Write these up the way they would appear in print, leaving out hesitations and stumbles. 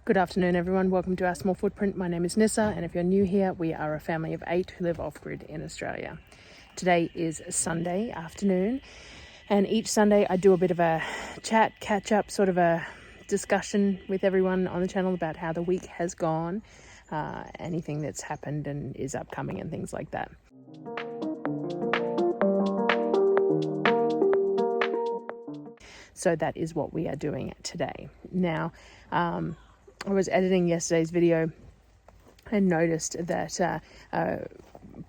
Good afternoon, everyone. Welcome to Our Small Footprint. My name is Nyssa, and if you're new here, we are a family of 8 who live off-grid in Australia. Today is Sunday afternoon, and each Sunday I do a bit of a chat, catch-up, sort of a discussion with everyone on the channel about how the week has gone, anything that's happened and is upcoming and things like that. So that is what we are doing today. Now, I was editing yesterday's video and noticed that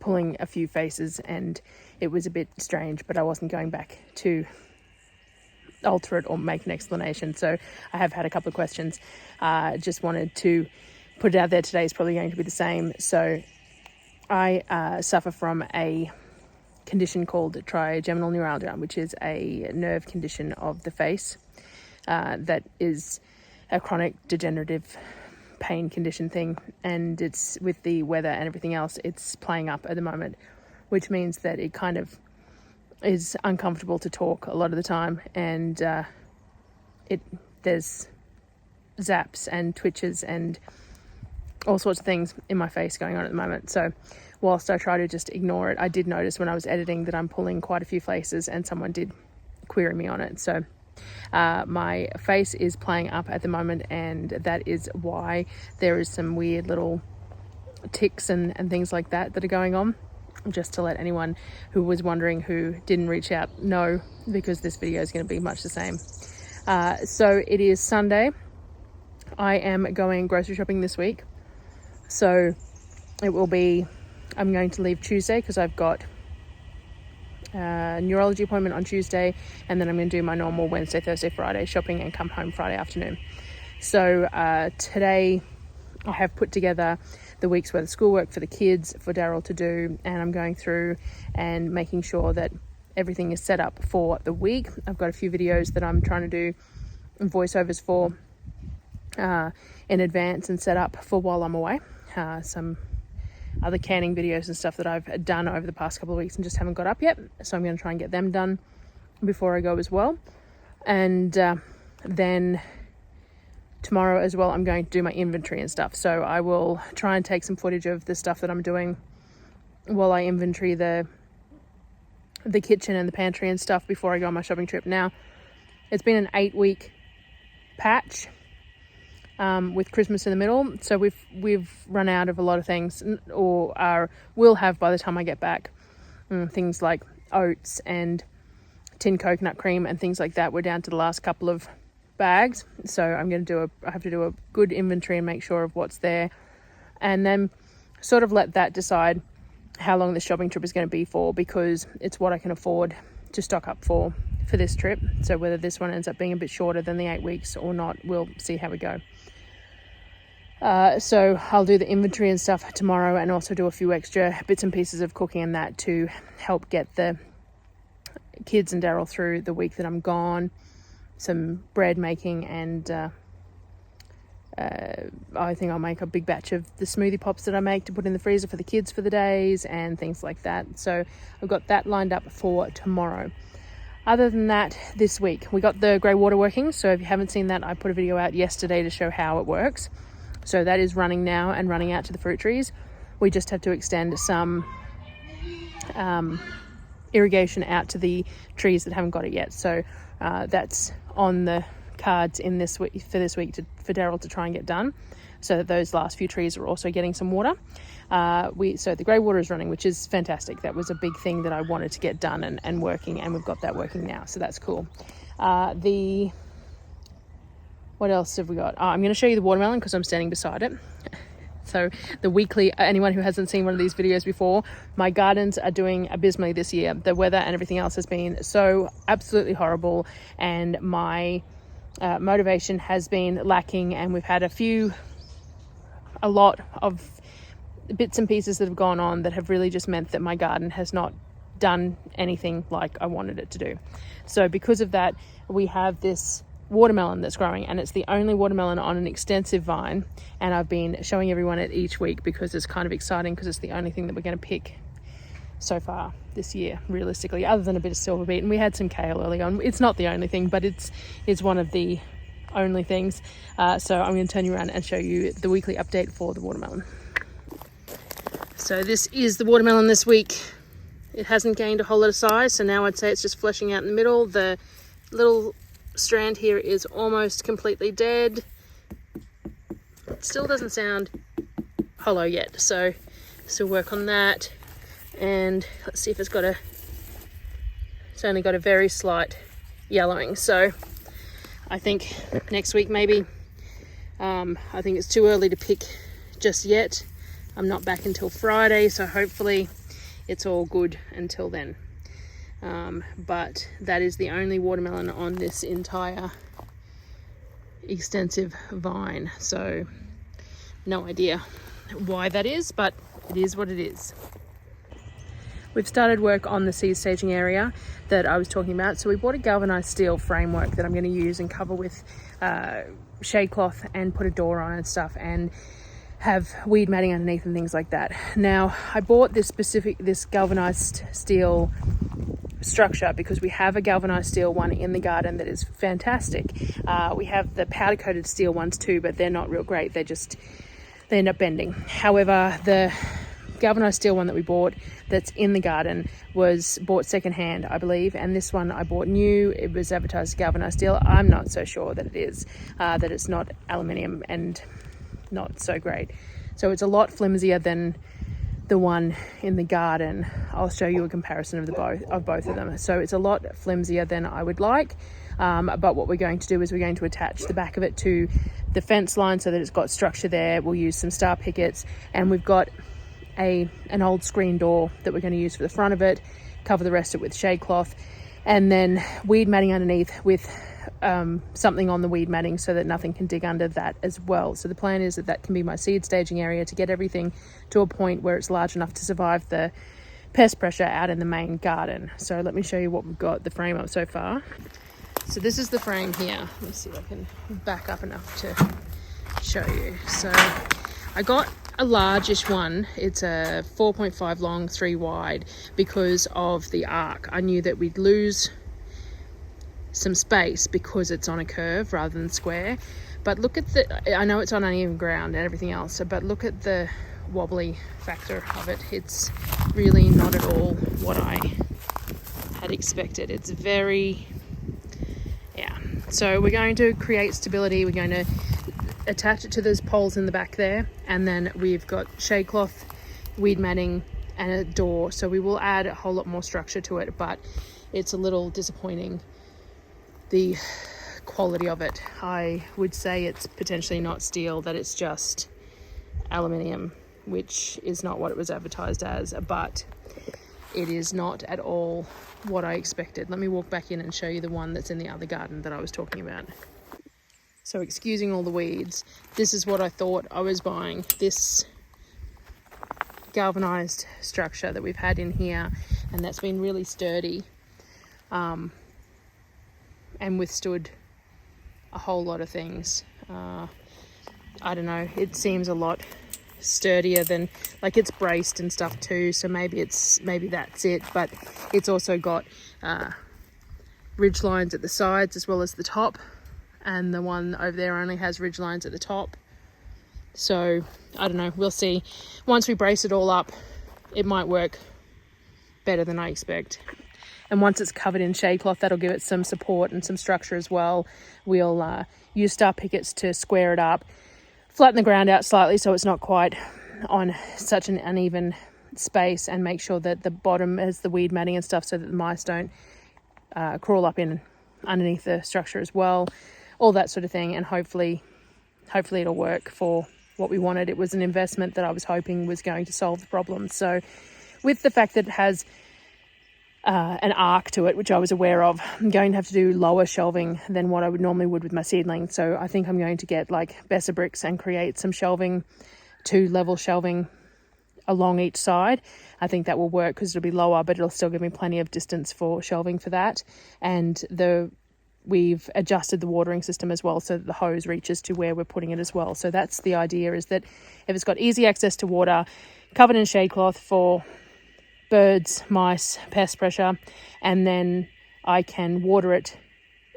pulling a few faces, and it was a bit strange, but I wasn't going back to alter it or make an explanation. So I have had a couple of questions. Just wanted to put it out there. Today is probably going to be the same. So I suffer from a condition called trigeminal neuralgia, which is a nerve condition of the face that is a chronic degenerative pain condition thing, and it's with the weather and everything else, it's playing up at the moment, which means that it kind of is uncomfortable to talk a lot of the time, and there's zaps and twitches and all sorts of things in my face going on at the moment. So whilst I try to just ignore it, I did notice when I was editing that I'm pulling quite a few faces, and someone did query me on it. So my face is playing up at the moment, and that is why there is some weird little tics and things like that are going on, just to let anyone who was wondering who didn't reach out know, because this video is going to be much the same. So it is Sunday. I am going grocery shopping this week, so it will be, I'm going to leave Tuesday because I've got neurology appointment on Tuesday, and then I'm going to do my normal Wednesday, Thursday, Friday shopping and come home Friday afternoon. So today I have put together the week's worth of schoolwork for the kids, for Darryl to do, and I'm going through and making sure that everything is set up for the week. I've got a few videos that I'm trying to do voiceovers for in advance and set up for while I'm away. Some other canning videos and stuff that I've done over the past couple of weeks and just haven't got up yet. So I'm going to try and get them done before I go as well. And then tomorrow as well, I'm going to do my inventory and stuff. So I will try and take some footage of the stuff that I'm doing while I inventory the kitchen and the pantry and stuff before I go on my shopping trip. Now, it's been an 8-week patch with Christmas in the middle, so we've run out of a lot of things, or will have by the time I get back. Things like oats and tin coconut cream and things like that. We're down to the last couple of bags, so I'm going to I have to do a good inventory and make sure of what's there, and then sort of let that decide how long the shopping trip is going to be for, because it's what I can afford to stock up for this trip. So whether this one ends up being a bit shorter than the 8 weeks or not, we'll see how we go. So I'll do the inventory and stuff tomorrow, and also do a few extra bits and pieces of cooking and that to help get the kids and Darryl through the week that I'm gone. Some bread making, and I think I'll make a big batch of the smoothie pops that I make to put in the freezer for the kids for the days and things like that. So I've got that lined up for tomorrow. Other than that, this week we got the grey water working. So if you haven't seen that, I put a video out yesterday to show how it works. So that is running now and running out to the fruit trees. We just have to extend some irrigation out to the trees that haven't got it yet. So that's on the cards in this week, for this week, for Darryl to try and get done, so that those last few trees are also getting some water. So the grey water is running, which is fantastic. That was a big thing that I wanted to get done and working, and we've got that working now, so that's cool. What else have we got? I'm going to show you the watermelon because I'm standing beside it. So the weekly, anyone who hasn't seen one of these videos before, my gardens are doing abysmally this year. The weather and everything else has been so absolutely horrible, and my motivation has been lacking, and we've had a lot of bits and pieces that have gone on that have really just meant that my garden has not done anything like I wanted it to do. So because of that, we have this watermelon that's growing, and it's the only watermelon on an extensive vine, and I've been showing everyone it each week because it's kind of exciting, because it's the only thing that we're going to pick so far this year, realistically, other than a bit of silver beet, and we had some kale early on. It's not the only thing, but it's one of the only things. So I'm going to turn you around and show you the weekly update for the watermelon. So this is the watermelon this week. It hasn't gained a whole lot of size, so now I'd say it's just fleshing out in the middle. The little strand here is almost completely dead. It still doesn't sound hollow yet, so still work on that. And let's see if it's only got a very slight yellowing. So I think next week maybe. I think it's too early to pick just yet. I'm not back until Friday, so hopefully it's all good until then. But that is the only watermelon on this entire extensive vine. So no idea why that is, but it is what it is. We've started work on the seed staging area that I was talking about. So we bought a galvanized steel framework that I'm going to use and cover with shade cloth and put a door on and stuff, and have weed matting underneath and things like that. Now, I bought this galvanized steel structure because we have a galvanized steel one in the garden that is fantastic. We have the powder coated steel ones too, but they're not real great. They end up bending. However, the galvanized steel one that we bought that's in the garden was bought secondhand, I believe, and this one I bought new. It was advertised as galvanized steel. I'm not so sure that it is, that it's not aluminium and not so great. So it's a lot flimsier than the one in the garden. I'll show you a comparison of both of them. So it's a lot flimsier than I would like, but what we're going to do is we're going to attach the back of it to the fence line so that it's got structure there. We'll use some star pickets, and we've got an old screen door that we're going to use for the front of it, cover the rest of it with shade cloth, and then weed matting underneath with something on the weed matting so that nothing can dig under that as well. So the plan is that can be my seed staging area to get everything to a point where it's large enough to survive the pest pressure out in the main garden. So let me show you what we've got the frame up so far. So this is the frame here. Let me see if I can back up enough to show you. So I got a largish one. It's a 4.5 long, 3 wide, because of the arc. I knew that we'd lose some space because it's on a curve rather than square. But look at I know it's on uneven ground and everything else, but look at the wobbly factor of it. It's really not at all what I had expected. It's very, so we're going to create stability. We're going to attach it to those poles in the back there, and then we've got shade cloth, weed matting, and a door. So we will add a whole lot more structure to it, but it's a little disappointing, the quality of it. I would say it's potentially not steel, that it's just aluminium, which is not what it was advertised as, but it is not at all what I expected. Let me walk back in and show you the one that's in the other garden that I was talking about. So excusing all the weeds, this is what I thought I was buying. This galvanized structure that we've had in here, and that's been really sturdy, and withstood a whole lot of things. I don't know, it seems a lot sturdier than, like, it's braced and stuff too, so maybe that's it, but it's also got ridge lines at the sides as well as the top, and the one over there only has ridge lines at the top. So I don't know, we'll see. Once we brace it all up, it might work better than I expect. And once it's covered in shade cloth, that'll give it some support and some structure as well. We'll use star pickets to square it up, flatten the ground out slightly so it's not quite on such an uneven space, and make sure that the bottom has the weed matting and stuff so that the mice don't crawl up in underneath the structure as well. All that sort of thing, and hopefully it'll work for what we wanted. It was an investment that I was hoping was going to solve the problem. So with the fact that it has an arc to it, which I was aware of, I'm going to have to do lower shelving than what I would normally with my seedling. So I think I'm going to get like Besser bricks and create some shelving, 2 level shelving along each side. I think that will work because it'll be lower, but it'll still give me plenty of distance for shelving for that. And we've adjusted the watering system as well so that the hose reaches to where we're putting it as well. So that's the idea, is that if it's got easy access to water, covered in shade cloth for birds, mice, pest pressure, and then I can water it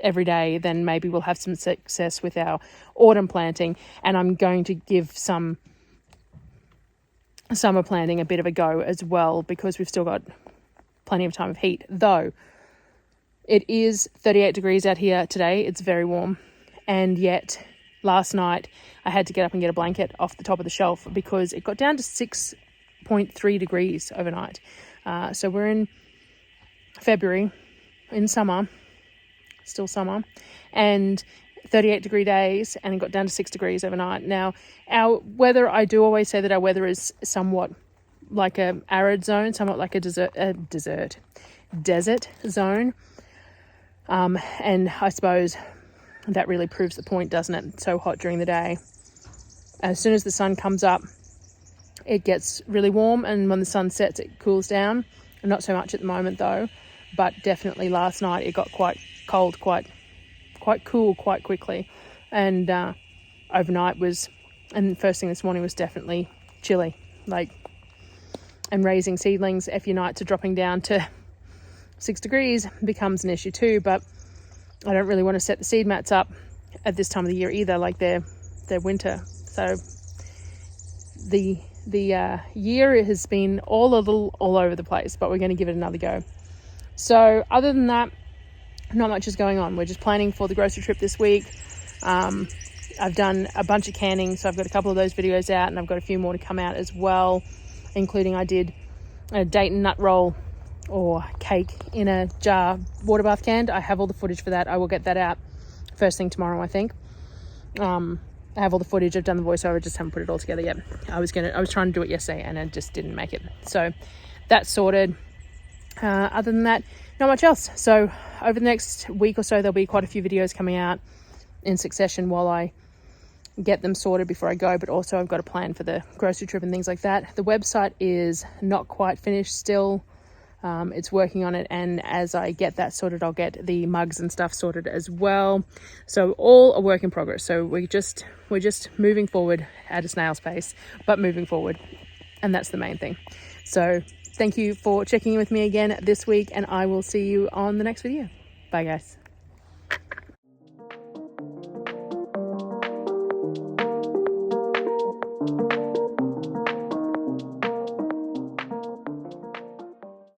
every day, then maybe we'll have some success with our autumn planting. And I'm going to give some summer planting a bit of a go as well, because we've still got plenty of time of heat. Though it is 38 degrees out here today, it's very warm, and yet last night I had to get up and get a blanket off the top of the shelf because it got down to 6.3 degrees overnight. So we're in February, in summer, still summer, and 38 degree days, and it got down to 6 degrees overnight. Now, our weather, I do always say that our weather is somewhat like a arid zone, somewhat like a desert zone. And I suppose that really proves the point, doesn't it? It's so hot during the day. As soon as the sun comes up, it gets really warm, and when the sun sets, it cools down. Not so much at the moment though, but definitely last night it got quite cold, quite cool quite quickly, and overnight and first thing this morning was definitely chilly. And raising seedlings, if your nights are dropping down to 6 degrees, becomes an issue too. But I don't really want to set the seed mats up at this time of the year either, like they're winter. So the year has been all over the place, but we're going to give it another go. So other than that, not much is going on. We're just planning for the grocery trip this week. I've done a bunch of canning, so I've got a couple of those videos out, and I've got a few more to come out as well, including I did a Dayton nut roll or cake in a jar water bath can. I have all the footage for that. I will get that out first thing tomorrow, I think. I have all the footage. I've done the voiceover, just haven't put it all together yet. I was trying to do it yesterday and I just didn't make it. So that's sorted. Other than that, not much else. So over the next week or so, there'll be quite a few videos coming out in succession while I get them sorted before I go, but also I've got a plan for the grocery trip and things like that. The website is not quite finished still. It's working on it, and as I get that sorted, I'll get the mugs and stuff sorted as well. So all a work in progress. So we're just moving forward at a snail's pace, but moving forward, and that's the main thing. So thank you for checking in with me again this week, and I will see you on the next video. Bye guys.